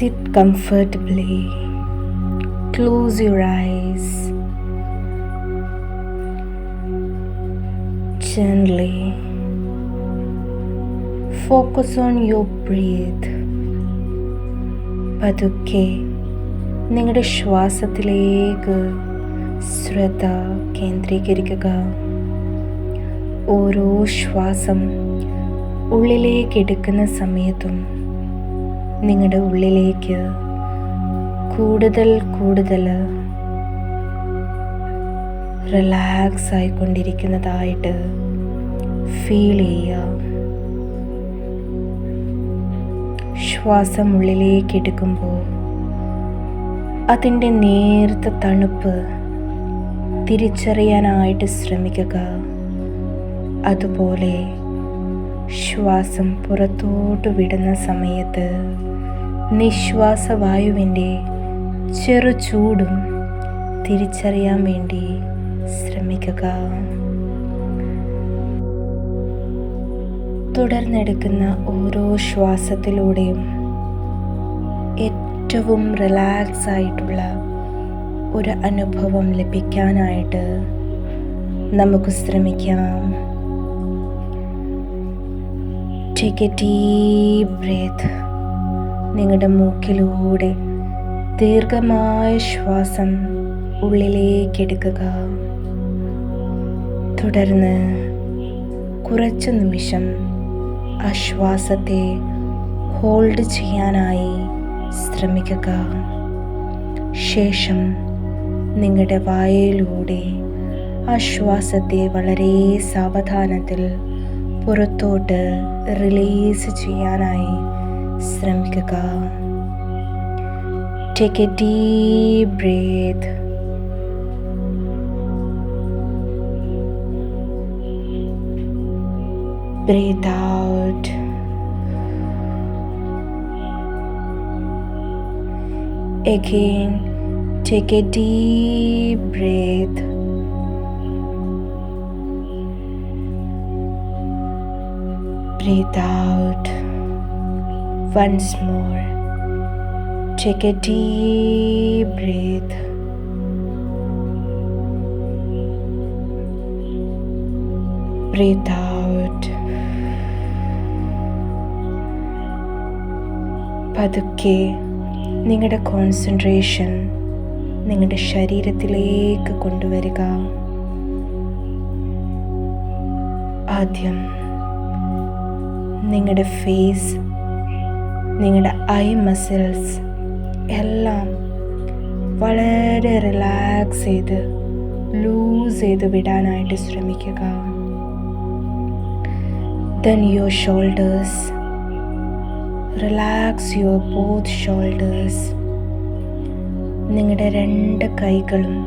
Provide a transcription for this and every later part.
Sit comfortably. Close your eyes. Gently focus on your breath. പതുക്കെ നിങ്ങളുടെ ശ്വാസത്തിലേക്ക് ശ്രദ്ധ കേന്ദ്രീകരിക്കുക. ഓരോ ശ്വാസം ഉള്ളിലേക്ക് എടുക്കുന്ന സമയത്തും നിങ്ങളുടെ ഉള്ളിലേക്ക് കൂടുതൽ കൂടുതൽ റിലാക്സ് ആയിക്കൊണ്ടിരിക്കുന്നതായിട്ട് ഫീൽ ചെയ്യുക. ശ്വാസം ഉള്ളിലേക്ക് എടുക്കുമ്പോൾ അതിൻ്റെ നേർത്ത തണുപ്പ് തിരിച്ചറിയാനായിട്ട് ശ്രമിക്കുക. അതുപോലെ ശ്വാസം പുറത്തോട്ട് വിടുന്ന സമയത്ത് നിശ്വാസവായുവിൻ്റെ ചെറു ചൂടും തിരിച്ചറിയാൻ വേണ്ടി ശ്രമിക്കുക. തുടർന്നെടുക്കുന്ന ഓരോ ശ്വാസത്തിലൂടെയും ഏറ്റവും റിലാക്സ് ആയിട്ടുള്ള ഒരു അനുഭവം ലഭിക്കാനായിട്ട് നമുക്ക് ശ്രമിക്കാം. Take a deep breath. നിങ്ങളുടെ മൂക്കിലൂടെ ദീർഘമായ ശ്വാസം ഉള്ളിലേക്ക് എടുക്കുക. തുടർന്ന് കുറച്ച് നിമിഷം ആ ശ്വാസത്തെ ഹോൾഡ് ചെയ്യാനായി ശ്രമിക്കുക. ശേഷം നിങ്ങളുടെ വായയിലൂടെ ആ ശ്വാസത്തെ വളരെ സാവധാനത്തിൽ പുറത്തോട്ട് റിലീസ് ചെയ്യാനായി ശ്രമിക്കുക. Take a deep breath. Breathe out. Again, take a deep breath. Breathe out. Once more. Take a deep breath. Breathe out. പതുക്കെ നിങ്ങളുടെ കോൺസെൻട്രേഷൻ നിങ്ങളുടെ ശരീരത്തിലേക്ക് കൊണ്ടുവരിക. ആദ്യം നിങ്ങളുടെ ഫേസ്, നിങ്ങളുടെ ഐ മസിൽസ് എല്ലാം വളരെ റിലാക്സ് ചെയ്ത് ലൂസ് ചെയ്ത് വിടാനായിട്ട് ശ്രമിക്കുക. Then your shoulders. Relax your both shoulders. നിങ്ങളുടെ രണ്ട് കൈകളും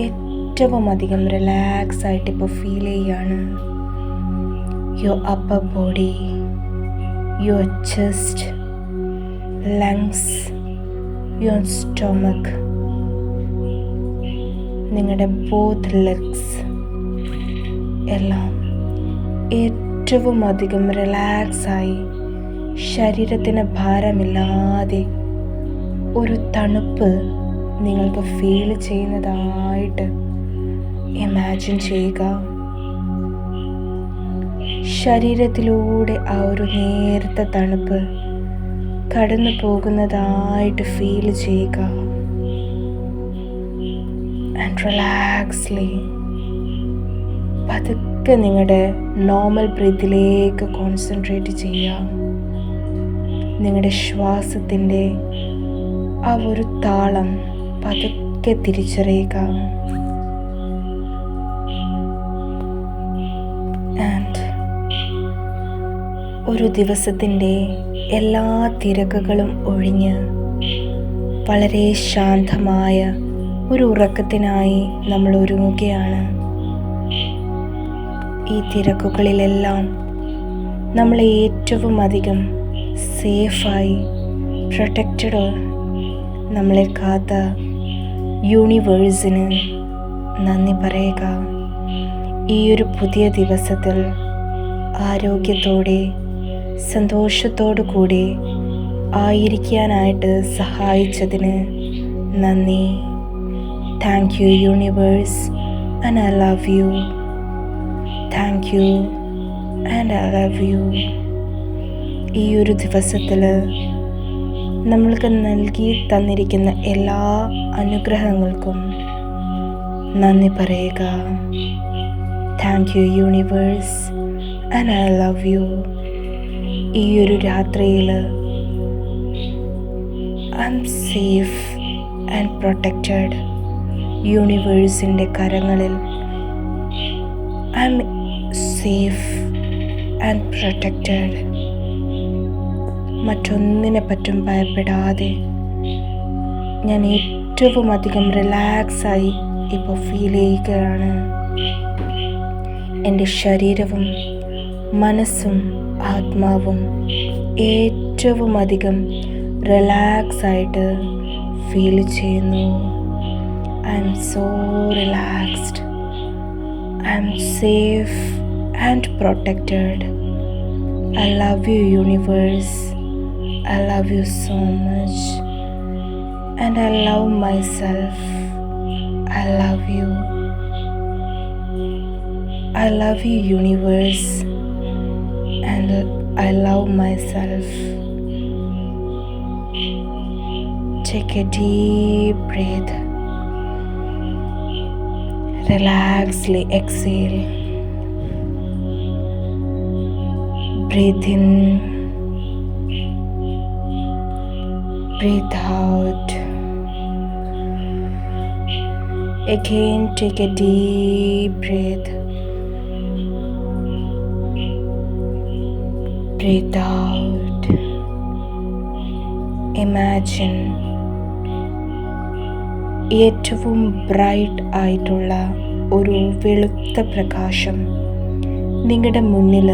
ഏറ്റവും അധികം റിലാക്സ് ആയിട്ട് ഇപ്പോൾ ഫീൽ ചെയ്യാണ്. Your upper body, your chest, lungs, your stomach, നിങ്ങളുടെ both legs എല്ലാം ഏറ്റവും അധികം റിലാക്സായി ശരീരത്തിന് ഭാരമില്ലാതെ ഒരു തണുപ്പ് നിങ്ങൾക്ക് ഫീൽ ചെയ്യുന്നതായിട്ട് ഇമാജിൻ ചെയ്യുക. ശരീരത്തിലൂടെ ആ ഒരു നേർത്ത തണുപ്പ് കടന്നു പോകുന്നതായിട്ട് ഫീൽ ചെയ്യുക. ആൻഡ് റിലാക്സ്ലി പതുക്കെ നിങ്ങളുടെ നോർമൽ ബ്രീത്തിലേക്ക് കോൺസെൻട്രേറ്റ് ചെയ്യുക. നിങ്ങളുടെ ശ്വാസത്തിൻ്റെ ആ ഒരു താളം പതുക്കെ തിരിച്ചറിയുക. ആൻഡ് ഒരു ദിവസത്തിൻ്റെ എല്ലാ തിരക്കുകളും ഒഴിഞ്ഞ് വളരെ ശാന്തമായ ഒരു ഉറക്കത്തിനായി നമ്മൾ ഒരുങ്ങുകയാണ്. ഈ തിരക്കുകളിലെല്ലാം നമ്മളെ ഏറ്റവും അധികം സേഫായി പ്രൊട്ടക്റ്റഡ് നമ്മളെ കാത്ത യൂണിവേഴ്സിന് നന്ദി പറയുക. ഈ ഒരു പുതിയ ദിവസത്തിൽ ആരോഗ്യത്തോടെ സന്തോഷത്തോടു കൂടി ആയിരിക്കാനായിട്ട് സഹായിച്ചതിന് നന്ദി. Thank you universe, and I love U. Thank you and I love you. ഈ ഒരു ദിവസത്തിൽ നമ്മൾക്ക് നൽകി തന്നിരിക്കുന്ന എല്ലാ അനുഗ്രഹങ്ങൾക്കും നന്ദി പറയുക. Thank you universe, and I love you. ഈ ഒരു രാത്രിയിൽ I am safe and protected. യൂണിവേഴ്സിൻ്റെ കരങ്ങളിൽ I am safe and protected. മറ്റൊന്നിനെ പറ്റും ഭയപ്പെടാതെ ഞാൻ ഏറ്റവും അധികം റിലാക്സായി ഇപ്പോൾ ഫീൽ ചെയ്യുകയാണ്. എൻ്റെ ശരീരവും മനസ്സും ആത്മാവും ഏറ്റവും അധികം റിലാക്സായിട്ട് ഫീൽ ചെയ്യുന്നു. I M so relaxed. I M safe and protected. I love you universe. I love you so much, and I love myself. I love you. I love you universe, and I love myself. Take a deep breath. Relaxedly exhale. Breathe in. Breathe out. Again, take a deep breath. Breathe out. Imagine ഏറ്റവും bright ആയിട്ടുള്ള ഒരു വെളുത്ത പ്രകാശം നിങ്ങളുടെ മുന്നിൽ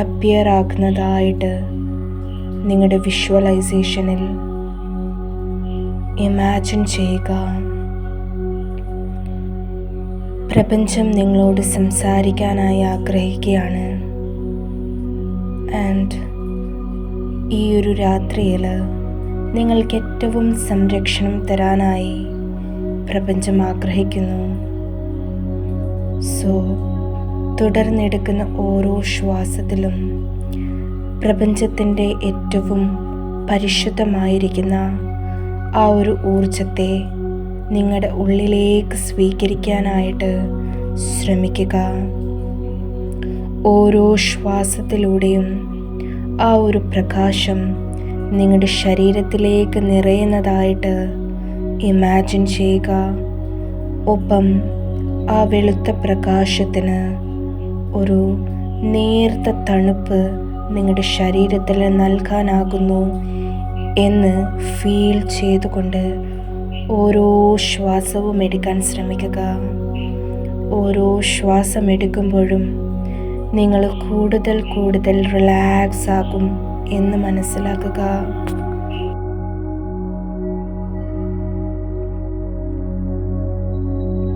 appear ആക്കുന്നതായിട്ട് നിങ്ങളുടെ വിഷ്വലൈസേഷനിൽ imagine ചെയ്യുക. പ്രപഞ്ചം നിങ്ങളോട് സംസാരിക്കാനായി ആഗ്രഹിക്കുകയാണ്. ആൻഡ് ഈ ഒരു രാത്രിയിൽ നിങ്ങൾക്ക് ഏറ്റവും സംരക്ഷണം തരാനായി പ്രപഞ്ചം ആഗ്രഹിക്കുന്നു. സോ തുടർന്നെടുക്കുന്ന ഓരോ ശ്വാസത്തിലും പ്രപഞ്ചത്തിൻ്റെ ഏറ്റവും പരിശുദ്ധമായിരിക്കുന്ന ആ ഒരു ഊർജത്തെ നിങ്ങളുടെ ഉള്ളിലേക്ക് സ്വീകരിക്കാനായിട്ട് ശ്രമിക്കുക. ഓരോ ശ്വാസത്തിലൂടെയും ആ ഒരു പ്രകാശം നിങ്ങളുടെ ശരീരത്തിലേക്ക് നിറയുന്നതായിട്ട് ഇമാജിൻ ചെയ്യുക. ഒപ്പം ആ വെളുത്ത പ്രകാശത്തിന് ഒരു നേർത്ത തണുപ്പ് നിങ്ങളുടെ ശരീരത്തിൽ നൽകാനാകുന്നു എന്ന് ഫീൽ ചെയ്തുകൊണ്ട് ഓരോ ശ്വാസവും എടുക്കാൻ ശ്രമിക്കുക. ഓരോ ശ്വാസം എടുക്കുമ്പോഴും നിങ്ങൾ കൂടുതൽ കൂടുതൽ റിലാക്സ് ആകും എന്ന് മനസ്സിലാക്കുക.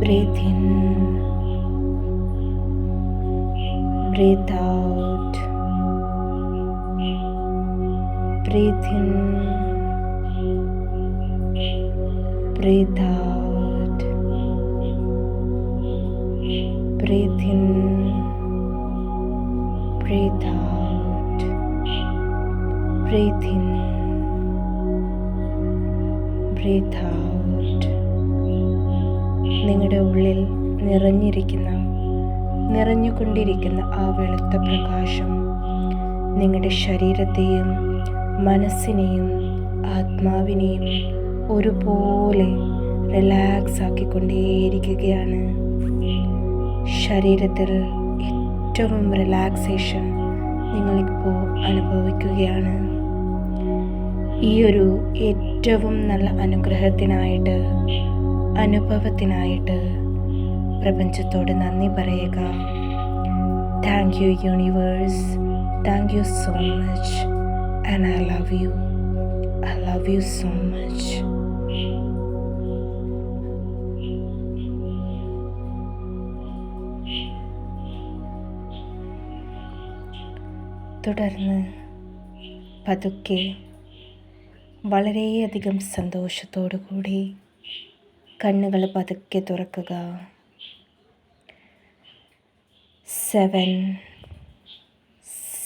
Breathe in, breathe out. Breathe in, breathe out. Breathe in, breathe out. Breathe in, breathe out. നിങ്ങളുടെ ഉള്ളിൽ നിറഞ്ഞുകൊണ്ടിരിക്കുന്ന ആ വെളുത്ത പ്രകാശം നിങ്ങളുടെ ശരീരത്തെയും മനസ്സിനെയും ആത്മാവിനെയും ഒരുപോലെ റിലാക്സ് ആക്കിക്കൊണ്ടേയിരിക്കുകയാണ്. ശരീരത്തിൽ ഏറ്റവും റിലാക്സേഷൻ നിങ്ങളിപ്പോൾ അനുഭവിക്കുകയാണ്. ഈ ഒരു ഏറ്റവും നല്ല അനുഭവത്തിനായിട്ട് പ്രപഞ്ചത്തോട് നന്ദി പറയുക. Thank you universe. Thank you so much. And I love U. I love you so much. തുടർന്ന് പതുക്കെ വളരെയധികം സന്തോഷത്തോടു കൂടി കണ്ണുകൾ പതുക്കെ തുറക്കുക. 7,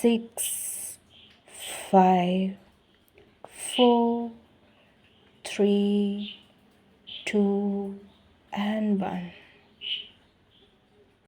6, 5, 4, 3, 2 and 1.